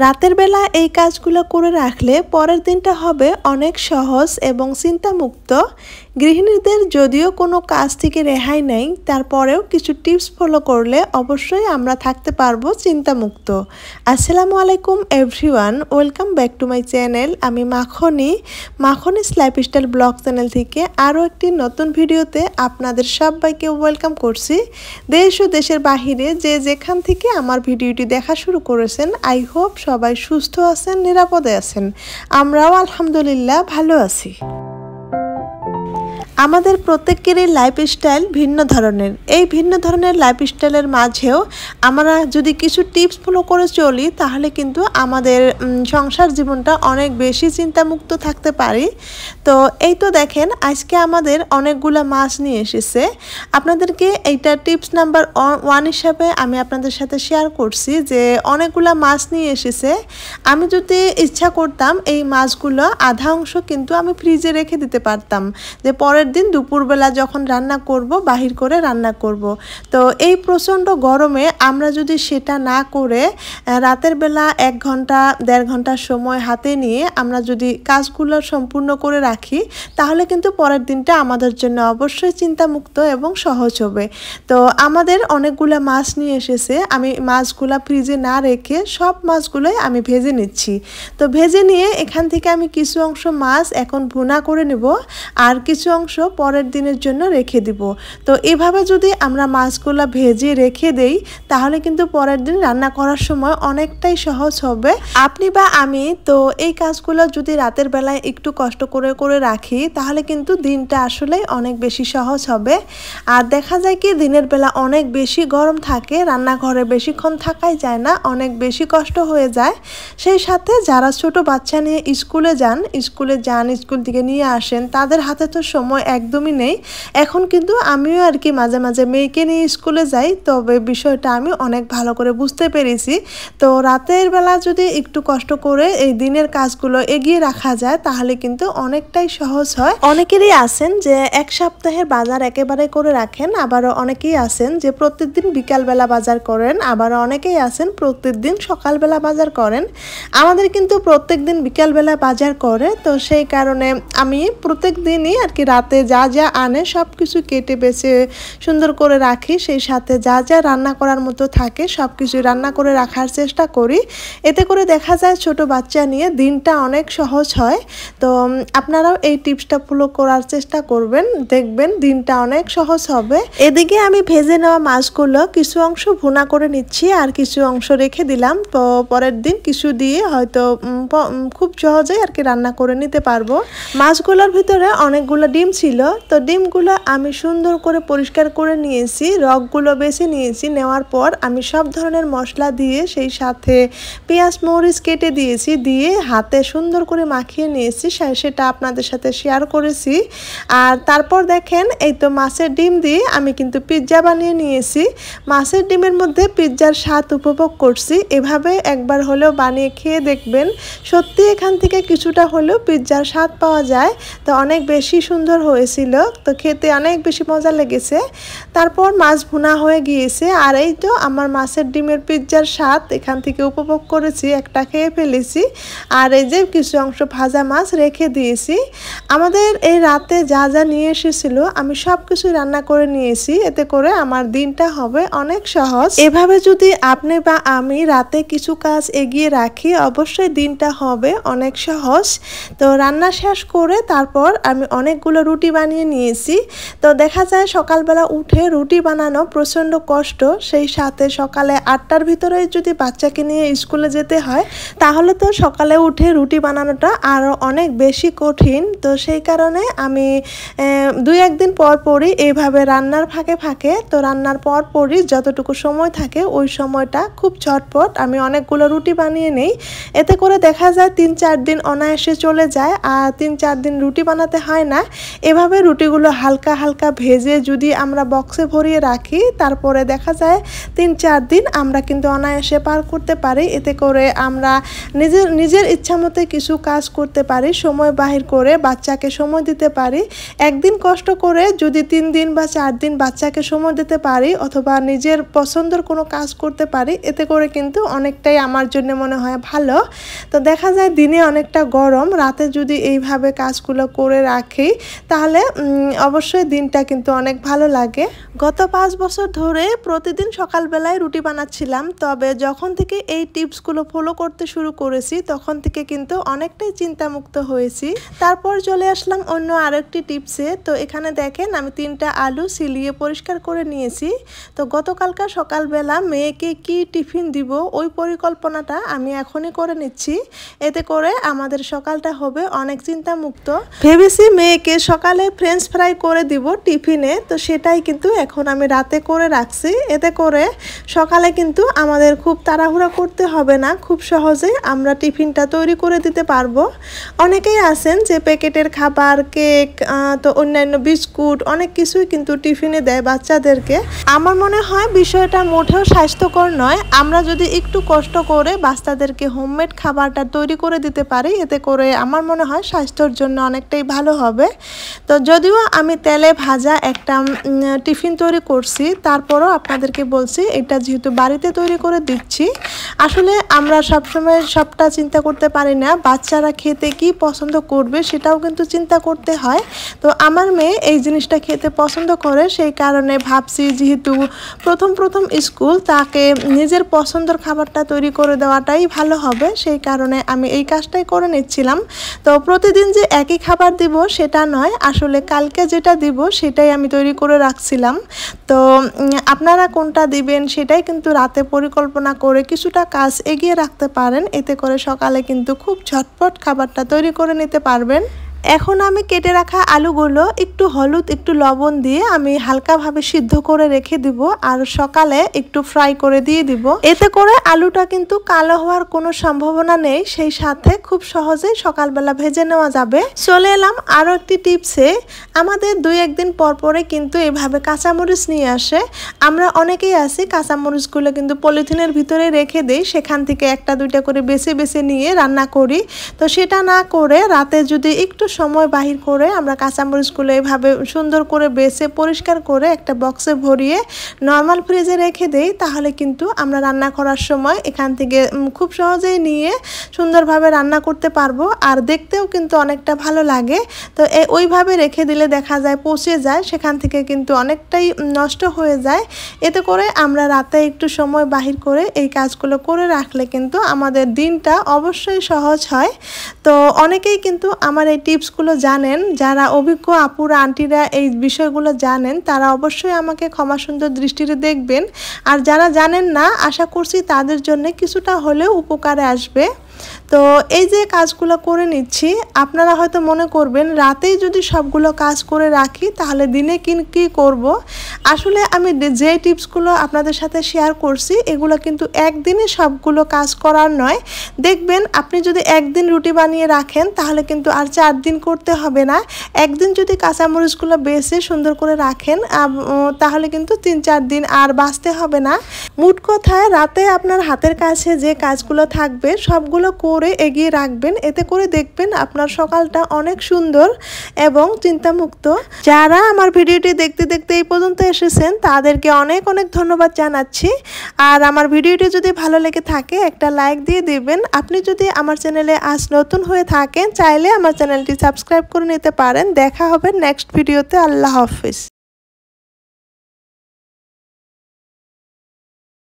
রাতের বেলা এই কাজগুলো করে রাখলে পরের দিনটা হবে অনেক সহজ এবং চিন্তামুক্ত। গৃহিণীদের যদিও কোনো কাজ থেকে রেহাই নেই, তারপরেও কিছু টিপস ফলো করলে অবশ্যই আমরা থাকতে পারবো চিন্তামুক্ত। আসসালামু আলাইকুম everyone, welcome back to my channel. আমি মাখনিস লাইফস্টাইল ব্লগ চ্যানেল থেকে আরও একটি নতুন ভিডিওতে আপনাদের সবাইকে ওয়েলকাম করছি। দেশ ও দেশের বাহিরে যে যেখান থেকে আমার ভিডিওটি দেখা শুরু করেছেন, আই হোপ সবাই সুস্থ আছেন, নিরাপদে আছেন। আমরাও আলহামদুলিল্লাহ ভালো আছি। আমাদের প্রত্যেকেরই লাইফস্টাইল ভিন্ন ধরনের। এই ভিন্ন ধরনের লাইফস্টাইলের মাঝেও আমরা যদি কিছু টিপস ফলো করে চলি, তাহলে কিন্তু আমাদের সংসার জীবনটা অনেক বেশি চিন্তামুক্ত থাকতে পারি। তো এই তো দেখেন, আজকে আমাদের অনেকগুলো মাছ নিয়ে এসেছে। আপনাদেরকে এইটা টিপস নাম্বার 1 হিসাবে আমি আপনাদের সাথে শেয়ার করছি যে অনেকগুলো মাছ নিয়ে এসেছে। আমি যদি ইচ্ছা করতাম এই মাছগুলো আধা অংশ কিন্তু আমি ফ্রিজে রেখে দিতে পারতাম, যে পরের দিন দুপুরবেলা যখন রান্না করব বাহির করে রান্না করব। তো এই প্রচণ্ড গরমে আমরা যদি সেটা না করে রাতের বেলা 1 ঘন্টা 1.5 ঘন্টা সময় হাতে নিয়ে আমরা যদি কাজগুলো সম্পূর্ণ করে রাখি, তাহলে কিন্তু পরের দিনটা আমাদের জন্য অবশ্যই চিন্তামুক্ত এবং সহজ হবে। তো আমাদের অনেকগুলো মাছ নিয়ে এসেছে। আমি মাছগুলো ফ্রিজে না রেখে সব মাছগুলোই আমি ভেজে নিচ্ছি। তো ভেজে নিয়ে এখান থেকে আমি কিছু অংশ মাছ এখন ভুনা করে নেব, আর কিছু অংশ পরের দিনের জন্য রেখে দিব। তো এভাবে যদি আমরা মাছগুলো ভেজে রেখে দেই, তাহলে কিন্তু পরের দিন রান্না করার সময় অনেকটাই সহজ হবে। আপনি বা আমি তো এই কাজগুলো যদি রাতের বেলায় একটু কষ্ট করে রাখি, তাহলে কিন্তু দিনটা আসলে অনেক বেশি সহজ হবে। আর দেখা যায় কি, দিনের বেলা অনেক বেশি গরম থাকে, রান্নাঘরে বেশিক্ষণ থাকাই যায় না, অনেক বেশি কষ্ট হয়ে যায়। সেই সাথে যারা ছোট বাচ্চা নিয়ে স্কুলে যান, স্কুল থেকে নিয়ে আসেন, তাদের হাতে তো সময় একদমই নেই। এখন কিন্তু আমিও আর কি মাঝে মাঝে মেয়েকে নিয়ে স্কুলে যাই, তবে বিষয়টা আমি অনেক ভালো করে বুঝতে পেরেছি। তো রাতের বেলা যদি একটু কষ্ট করে এই দিনের কাজগুলো এগিয়ে রাখা যায়, তাহলে কিন্তু অনেকটাই সহজ হয়। অনেকেরই আছেন যে 1 সপ্তাহের বাজার একেবারে করে রাখেন, আবারও অনেকেই আছেন যে প্রত্যেকদিন বিকালবেলা বাজার করেন, আবারও অনেকেই আছেন প্রত্যেকদিন সকালবেলা বাজার করেন। আমাদের কিন্তু প্রত্যেকদিন বিকালবেলা বাজার করে, তো সেই কারণে আমি প্রত্যেক দিনই আর কি রাতে যা যা আনে সব কিছু কেটে বেছে সুন্দর করে রাখি। সেই সাথে যা যা রান্না করার মতো থাকে সব কিছু রান্না করে রাখার চেষ্টা করি। এতে করে দেখা যায় ছোট বাচ্চা নিয়ে দিনটা অনেক সহজ হয়। তো আপনারাও এই টিপসটা ফলো করার চেষ্টা করবেন, দেখবেন দিনটা অনেক সহজ হবে। এদিকে আমি ভেজে নেওয়া মাছগুলো কিছু অংশ ভুনা করে নিচ্ছি, আর কিছু অংশ রেখে দিলাম। তো পরের দিন কিছু দিয়ে হয়তো খুব সহজেই আর কি রান্না করে নিতে পারবো। মাছগুলোর ভিতরে অনেকগুলো ডিম ছিল, তো ডিমগুলো আমি সুন্দর করে পরিষ্কার করে নিয়েছি, রগগুলো বেছে নিয়েছি। নেওয়ার পর আমি সব ধরনের মশলা দিয়ে, সেই সাথে পেঁয়াজ মরিচ কেটে দিয়েছি, দিয়ে হাতে সুন্দর করে মাখিয়ে নিয়েছি, সেটা আপনাদের সাথে শেয়ার করেছি। আর তারপর দেখেন, এই তো মাছের ডিম দিয়ে আমি কিন্তু পিৎজা বানিয়ে নিয়েছি। মাছের ডিমের মধ্যে পিৎজার স্বাদ উপভোগ করছি। এভাবে একবার হলেও বানিয়ে খেয়ে দেখবেন, সত্যি এখান থেকে কিছুটা হলেও পিৎজার স্বাদ পাওয়া যায়। তো অনেক বেশি সুন্দর হয়েছিল, তো খেতে অনেক বেশি মজা লেগেছে। তারপর মাছ ভুনা হয়ে গিয়েছে, আর এই তো আমার মাছের ডিমের পিৎজার স্বাদ এখান থেকে উপভোগ করেছি, একটা খেয়ে ফেলেছি। আর এই যে কিছু অংশ ভাজা মাছ রেখে দিয়েছি। আমাদের এই রাতে যা যা নিয়ে এসেছিল আমি সব কিছু রান্না করে নিয়েছি, এতে করে আমার দিনটা হবে অনেক সহজ। এভাবে যদি আপনি বা আমি রাতে কিছু কাজ এগিয়ে রাখি, অবশ্যই দিনটা হবে অনেক সহজ। তো রান্না শেষ করে তারপর আমি অনেকগুলো রুটি বানিয়ে নিয়েছি। তো দেখা যায় সকালবেলা উঠে রুটি বানানো প্রচণ্ড কষ্ট। সেই সাথে সকালে 8টার ভিতরে যদি বাচ্চাকে নিয়ে স্কুলে যেতে হয়, তাহলে তো সকালে উঠে রুটি বানানোটা আরও অনেক বেশি কঠিন। তো সেই কারণে আমি 2-1 দিন পর পরই এইভাবে রান্নার ফাঁকে তো রান্নার পর পরই যতটুকু সময় থাকে ওই সময়টা খুব ঝটপট আমি অনেকগুলো রুটি বানিয়ে নেই। এতে করে দেখা যায় 3-4 দিন অনায়াসে চলে যায়, আর 3-4 দিন রুটি বানাতে হয় না। এভাবে রুটিগুলো হালকা হালকা ভেজে যদি আমরা বক্সে ভরিয়ে রাখি, তারপরে দেখা যায় 3-4 দিন আমরা কিন্তু অনায়াসে পার করতে পারি। এতে করে আমরা নিজের ইচ্ছা মতো কিছু কাজ করতে পারি, সময় বাহির করে বাচ্চাকে সময় দিতে পারি। একদিন কষ্ট করে যদি 3 দিন বা 4 দিন বাচ্চাকে সময় দিতে পারি অথবা নিজের পছন্দের কোনো কাজ করতে পারি, এতে করে কিন্তু অনেকটাই আমার জন্য মনে হয় ভালো। তো দেখা যায় দিনে অনেকটা গরম, রাতে যদি এইভাবে কাজগুলো করে রাখি তাহলে অবশ্যই দিনটা কিন্তু অনেক ভালো লাগে। গত 5 বছর ধরে প্রতিদিন সকালবেলায় রুটি বানাচ্ছিলাম, তবে যখন থেকে এই টিপসগুলো ফলো করতে শুরু করেছি তখন থেকে কিন্তু অনেকটাই চিন্তামুক্ত হয়েছি। তারপর চলে আসলাম অন্য আরেকটি টিপসে। তো এখানে দেখেন আমি 3টা আলু সিলিয়ে পরিষ্কার করে নিয়েছি। তো গতকালকার সকালবেলা মেয়েকে কি টিফিন দিব ওই পরিকল্পনাটা আমি এখনই করে নিচ্ছি। এতে করে আমাদের সকালটা হবে অনেক চিন্তামুক্ত। ভেবেছি মেয়েকে সকালে ফ্রেঞ্চ ফ্রাই করে দিব টিফিনে, তো সেটাই কিন্তু এখন আমি রাতে করে রাখছি। এতে করে সকালে কিন্তু আমাদের খুব তাড়াহুড়া করতে হবে না, খুব সহজেই আমরা টিফিনটা তৈরি করে দিতে পারবো। অনেকেই আছেন যে প্যাকেটের খাবার, কেক, তো অন্যান্য বিস্কুট অনেক কিছুই কিন্তু টিফিনে দেয় বাচ্চাদেরকে। আমার মনে হয় বিষয়টা মোটেও স্বাস্থ্যকর নয়। আমরা যদি একটু কষ্ট করে বাচ্চাদেরকে হোমমেড খাবারটা তৈরি করে দিতে পারি, এতে করে আমার মনে হয় স্বাস্থ্যের জন্য অনেকটাই ভালো হবে। তো যদিও আমি তেলে ভাজা একটা টিফিন তৈরি করছি, তারপরও আপনাদেরকে বলছি এটা যেহেতু বাড়িতে তৈরি করে দিচ্ছি। আসলে আমরা সবসময় সবটা চিন্তা করতে পারি না, বাচ্চারা খেতে কি পছন্দ করবে সেটাও কিন্তু চিন্তা করতে হয়। তো আমার মেয়ে এই জিনিসটা খেতে পছন্দ করে, সেই কারণে ভাবছি যেহেতু প্রথম স্কুল, তাকে নিজের পছন্দের খাবারটা তৈরি করে দেওয়াটাই ভালো হবে, সেই কারণে আমি এই কাজটাই করে নিচ্ছিলাম। তো প্রতিদিন যে একই খাবার দিব সেটা নয়, আসলে কালকে যেটা দিব সেটাই আমি তৈরি করে রাখছিলাম। তো আপনারা কোনটা দিবেন সেটাই কিন্তু রাতে পরিকল্পনা করে কিছুটা কাজ এগিয়ে রাখতে পারেন। এতে করে সকালে কিন্তু খুব ঝটপট খাবারটা তৈরি করে নিতে পারবেন। এখন আমি কেটে রাখা আলুগুলো একটু হলুদ একটু লবণ দিয়ে আমি হালকাভাবে সিদ্ধ করে রেখে দিব, আর সকালে একটু ফ্রাই করে দিয়ে দিব। এতে করে আলুটা কিন্তু কালো হওয়ার কোনো সম্ভাবনা নেই, সেই সাথে খুব সহজেই সকালবেলা ভেজে নেওয়া যাবে। চলে এলাম আরও একটি টিপসে। আমাদের 2-1 দিন পর পরে কিন্তু এভাবে কাঁচামরিচ নিয়ে আসে। আমরা অনেকেই আছি কাঁচামরিচগুলো কিন্তু পলিথিনের ভিতরে রেখে দেই, সেখান থেকে 1-2টা করে বেছে বেছে নিয়ে রান্না করি। তো সেটা না করে রাতে যদি একটু সময় বাহির করে আমরা কাঁচামরিচগুলো এভাবে সুন্দর করে বেছে পরিষ্কার করে একটা বক্সে ভরিয়ে নর্মাল ফ্রিজে রেখে দেই, তাহলে কিন্তু আমরা রান্না করার সময় এখান থেকে খুব সহজেই নিয়ে সুন্দরভাবে রান্না করতে পারবো, আর দেখতেও কিন্তু অনেকটা ভালো লাগে। তো ওইভাবে রেখে দিলে দেখা যায় পচে যায়, সেখান থেকে কিন্তু অনেকটাই নষ্ট হয়ে যায়। এতে করে আমরা রাতে একটু সময় বাহির করে এই কাজগুলো করে রাখলে কিন্তু আমাদের দিনটা অবশ্যই সহজ হয়। তো অনেকেই কিন্তু আমার এই টিপসগুলো জানেন, যারা অভিজ্ঞ আপুরা আন্টিরা এই বিষয়গুলো জানেন তারা অবশ্যই আমাকে ক্ষমা সুন্দর দৃষ্টিতে দেখবেন, আর যারা জানেন না আশা করছি তাদের জন্য কিছুটা হলেও উপকারে আসবে। তো এই যে কাজগুলো করে নিচ্ছি, আপনারা হয়তো মনে করবেন রাতেই যদি সবগুলো কাজ করে রাখি তাহলে দিনে কি করব। আসলে আমি যে টিপসগুলো আপনাদের সাথে শেয়ার করছি এগুলো কিন্তু একদিনে সবগুলো কাজ করার নয়। দেখবেন আপনি যদি একদিন রুটি বানিয়ে রাখেন তাহলে কিন্তু আর 4 দিন করতে হবে না। একদিন যদি কাঁচামরিচগুলো বেছে সুন্দর করে রাখেন তাহলে কিন্তু 3-4 দিন আর বাঁচতে হবে না। মোট কথায় রাতে আপনার হাতের কাছে যে কাজগুলো থাকবে সবগুলো করে এগিয়ে রাখবেন, এতে করে দেখবেন আপনার সকালটা অনেক সুন্দর এবং চিন্তামুক্ত। যারা আমার ভিডিওটি দেখতে দেখতে এই পর্যন্ত এসেছেন তাদেরকে অনেক অনেক ধন্যবাদ জানাচ্ছি। আর আমার ভিডিওটি যদি ভালো লেগে থাকে একটা লাইক দিয়ে দিবেন। আপনি যদি আমার চ্যানেলে আজ নতুন হয়ে থাকেন চাইলে আমার চ্যানেলটি সাবস্ক্রাইব করে নিতে পারেন। দেখা হবে নেক্সট ভিডিওতে। আল্লাহ হাফিজ।